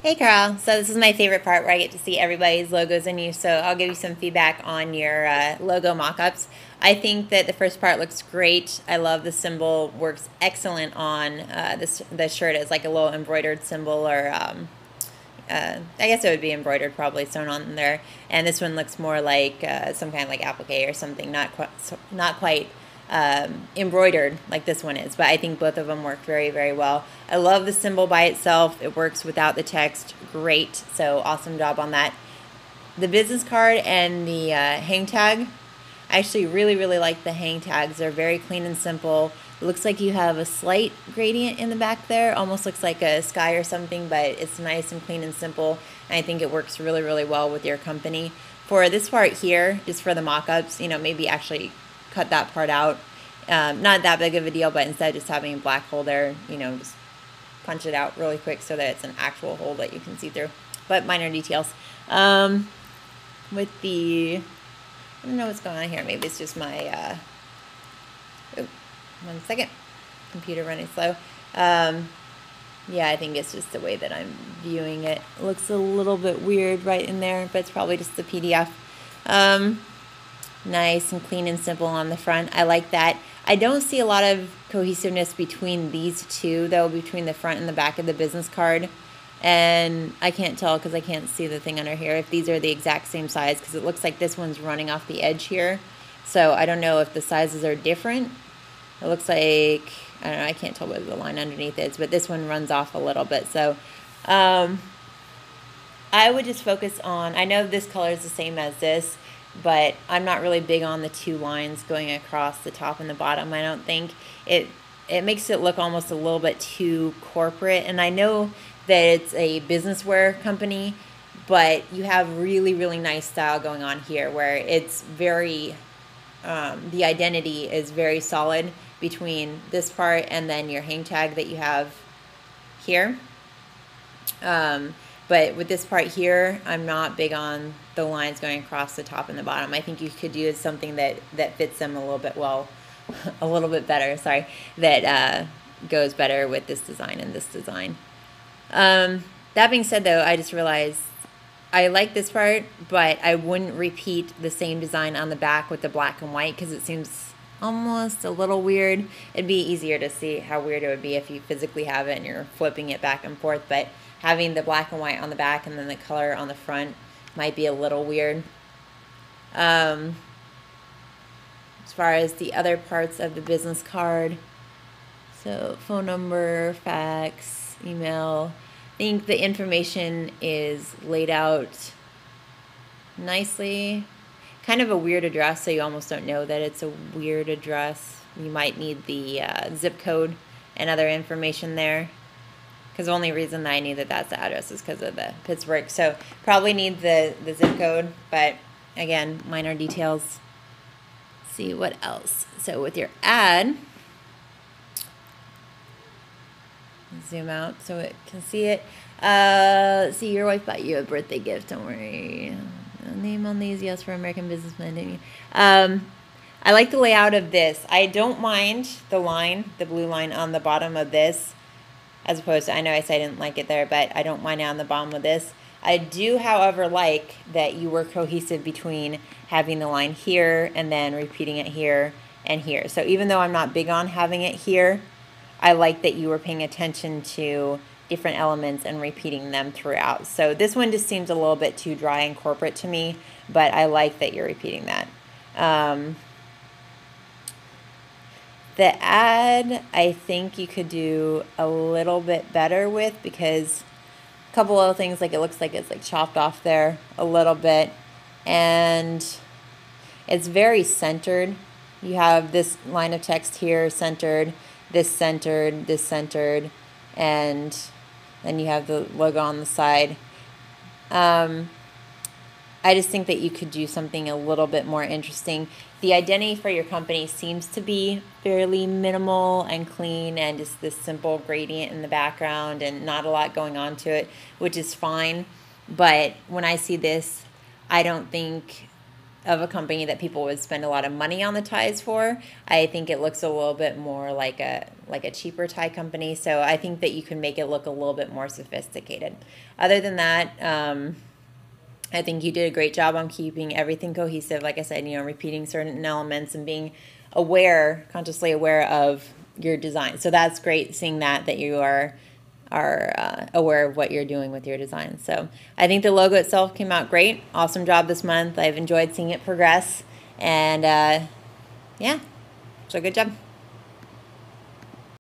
Hey Carl, so this is my favorite part where I get to see everybody's logos in you, so I'll give you some feedback on your logo mock-ups. I think that the first part looks great. I love the symbol, works excellent on the shirt as like a little embroidered symbol or I guess it would be embroidered probably sewn on there. And this one looks more like some kind of like applique or something, not quite embroidered like this one is. But I think both of them work very, very well. I love the symbol by itself. It works without the text. Great. So awesome job on that. The business card and the hang tag. I actually really, really like the hang tags. They're very clean and simple. It looks like you have a slight gradient in the back there. Almost looks like a sky or something, but it's nice and clean and simple. And I think it works really, really well with your company. For this part here, just for the mock-ups, maybe actually cut that part out. Not that big of a deal, but instead of just having a black hole there, just punch it out really quick so that it's an actual hole that you can see through. But minor details. With the... I don't know what's going on here. Maybe it's just my, 1 second, computer running slow. Yeah, I think it's just the way that I'm viewing it. It looks a little bit weird right in there, but it's probably just the PDF. Nice and clean and simple on the front. I like that. I don't see a lot of cohesiveness between these two, though, between the front and the back of the business card. And I can't tell because I can't see the thing under here if these are the exact same size, because it looks like this one's running off the edge here. So I don't know if the sizes are different. It looks like, I don't know, I can't tell what the line underneath is, but this one runs off a little bit. So I would just focus on, I know this color is the same as this, but I'm not really big on the two lines going across the top and the bottom. I don't think it makes it look almost a little bit too corporate. And I know that it's a business wear company, but you have really, really nice style going on here where it's very, the identity is very solid between this part and then your hang tag that you have here. But with this part here, I'm not big on the lines going across the top and the bottom. I think you could do something that fits them a little bit a little bit better, sorry, that goes better with this design and this design. That being said, though, I just realized I like this part, but I wouldn't repeat the same design on the back with the black and white because it seems almost a little weird. It'd be easier to see how weird it would be if you physically have it and you're flipping it back and forth, but having the black and white on the back and then the color on the front might be a little weird. As far as the other parts of the business card, so phone number, fax, email, I think the information is laid out nicely. Kind of a weird address, so you almost don't know that it's a weird address. You might need the zip code and other information there, because the only reason that I knew that that's the address is because of the Pittsburgh. So probably need the zip code, but again, minor details. Let's see what else. So with your ad, zoom out so it can see it. Let's see, your wife bought you a birthday gift. Don't worry. Name on these, yes, for American businessmen, didn't you? I like the layout of this. I don't mind the line, the blue line on the bottom of this, as opposed to, I know I said I didn't like it there, but I don't mind it on the bottom of this. I do, however, like that you were cohesive between having the line here and then repeating it here and here. So even though I'm not big on having it here, I like that you were paying attention to different elements and repeating them throughout. So this one just seems a little bit too dry and corporate to me, but I like that you're repeating that. The ad, I think you could do a little bit better with, because a couple other things, like it looks like it's like chopped off there a little bit, and it's very centered. You have this line of text here centered, this centered, this centered, and then you have the logo on the side. I just think that you could do something a little bit more interesting. The identity for your company seems to be fairly minimal and clean and just this simple gradient in the background and not a lot going on to it, which is fine. But when I see this, I don't think of a company that people would spend a lot of money on the ties for. I think it looks a little bit more like like a cheaper tie company. So I think that you can make it look a little bit more sophisticated. Other than that, I think you did a great job on keeping everything cohesive. Like I said, repeating certain elements and being aware, consciously aware of your design. So that's great seeing that you are aware of what you're doing with your design. So I think the logo itself came out great. Awesome job this month. I've enjoyed seeing it progress. And yeah, so good job.